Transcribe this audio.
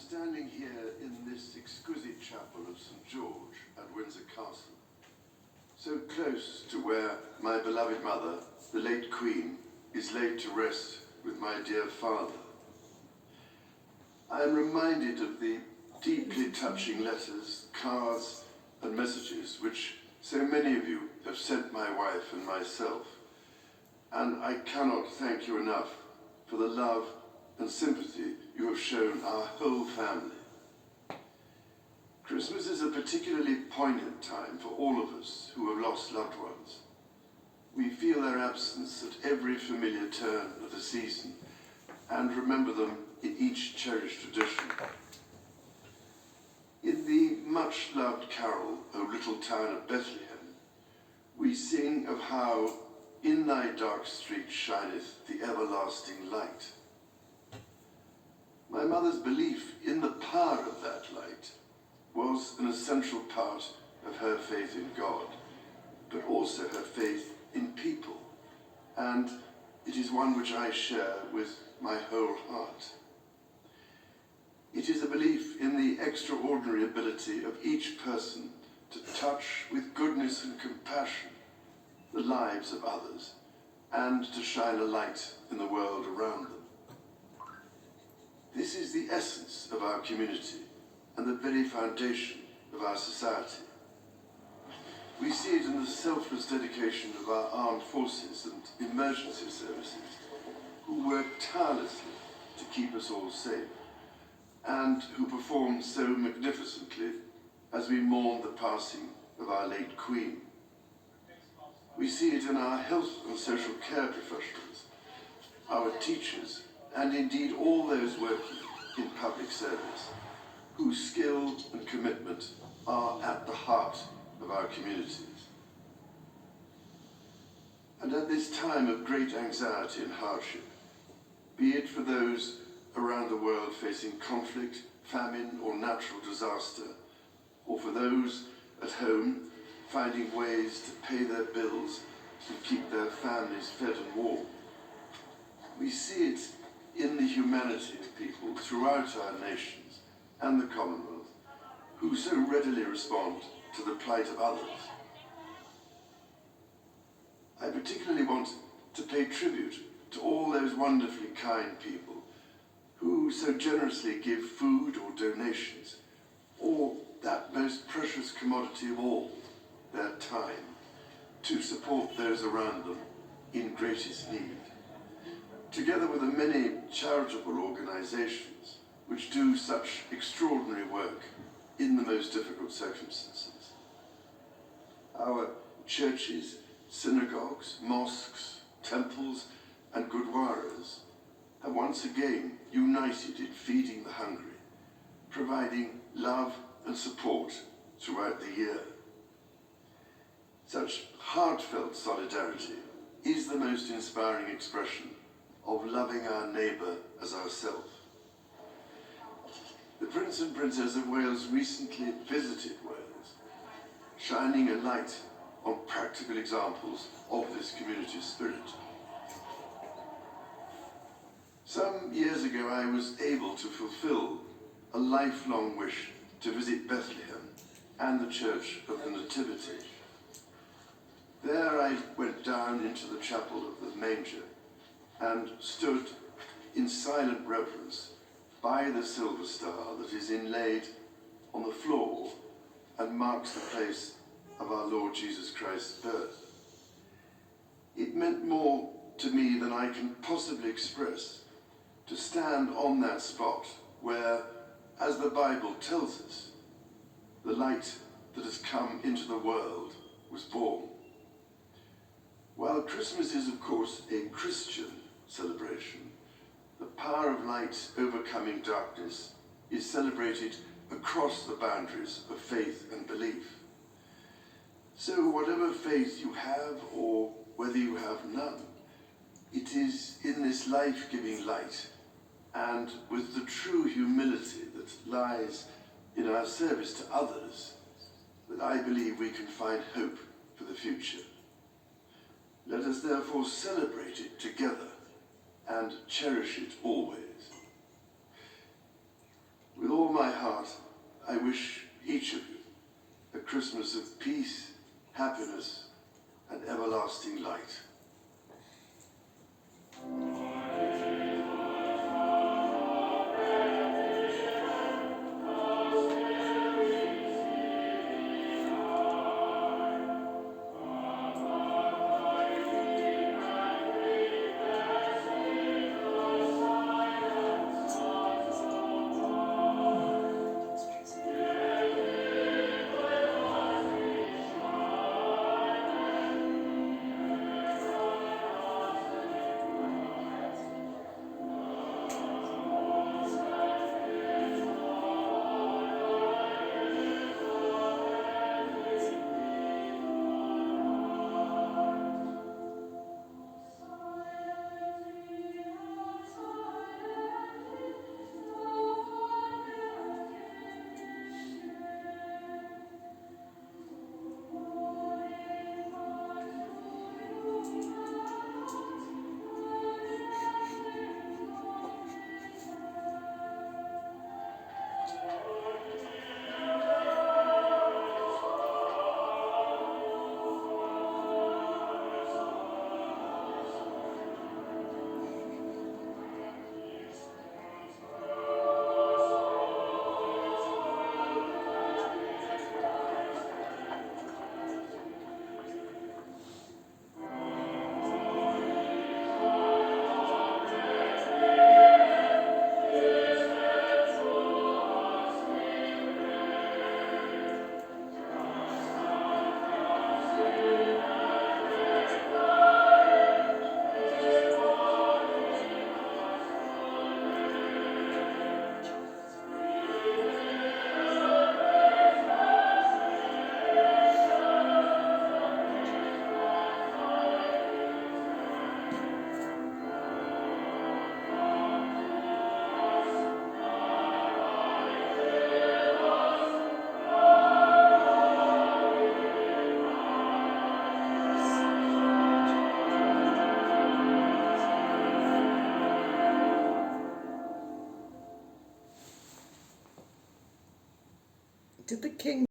standing here in this exquisite chapel of St. George at Windsor Castle, so close to where my beloved mother, the late Queen, is laid to rest with my dear father. I am reminded of the deeply touching letters, cards, and messages which so many of you have sent my wife and myself, and I cannot thank you enough for the love and sympathy you have shown our whole family. Christmas is a particularly poignant time for all of us who have lost loved ones. We feel their absence at every familiar turn of the season and remember them in each cherished tradition. In the much-loved carol, O Little Town of Bethlehem, we sing of how in thy dark street shineth the everlasting light. My mother's belief in the power of that light was an essential part of her faith in God, but also her faith in people, and it is one which I share with my whole heart. It is a belief in the extraordinary ability of each person to touch with goodness and compassion the lives of others and to shine a light in the world around them. This is the essence of our community and the very foundation of our society. We see it in the selfless dedication of our armed forces and emergency services, who work tirelessly to keep us all safe, and who perform so magnificently as we mourn the passing of our late Queen. We see it in our health and social care professionals, our teachers, and indeed all those working in public service, whose skill and commitment are at the heart of our communities. And at this time of great anxiety and hardship, be it for those around the world facing conflict, famine, or natural disaster, or for those at home finding ways to pay their bills and keep their families fed and warm, we see it in the humanity of people throughout our nations and the Commonwealth, who so readily respond to the plight of others. I particularly want to pay tribute to all those wonderfully kind people who so generously give food or donations, or that most precious commodity of all, their time, to support those around them in greatest need, together with the many charitable organizations which do such extraordinary work in the most difficult circumstances. Our churches, synagogues, mosques, temples, and gurdwaras have once again united in feeding the hungry, providing love and support throughout the year. Such heartfelt solidarity is the most inspiring expression of loving our neighbour as ourselves. The Prince and Princess of Wales recently visited Wales, shining a light on practical examples of this community spirit. Some years ago I was able to fulfill a lifelong wish to visit Bethlehem and the Church of the Nativity. There I went down into the chapel of the manger and stood in silent reverence by the silver star that is inlaid on the floor and marks the place of our Lord Jesus Christ's birth. It meant more to me than I can possibly express to stand on that spot where, as the Bible tells us, the light that has come into the world was born. While Christmas is, of course, a Christian celebration, the power of light overcoming darkness is celebrated across the boundaries of faith and belief. So whatever faith you have, or whether you have none, it is in this life-giving light and with the true humility that lies in our service to others that I believe we can find hope for the future. Let us therefore celebrate it together and cherish it always. With all my heart, I wish each of you a Christmas of peace, happiness, and everlasting light. Did the king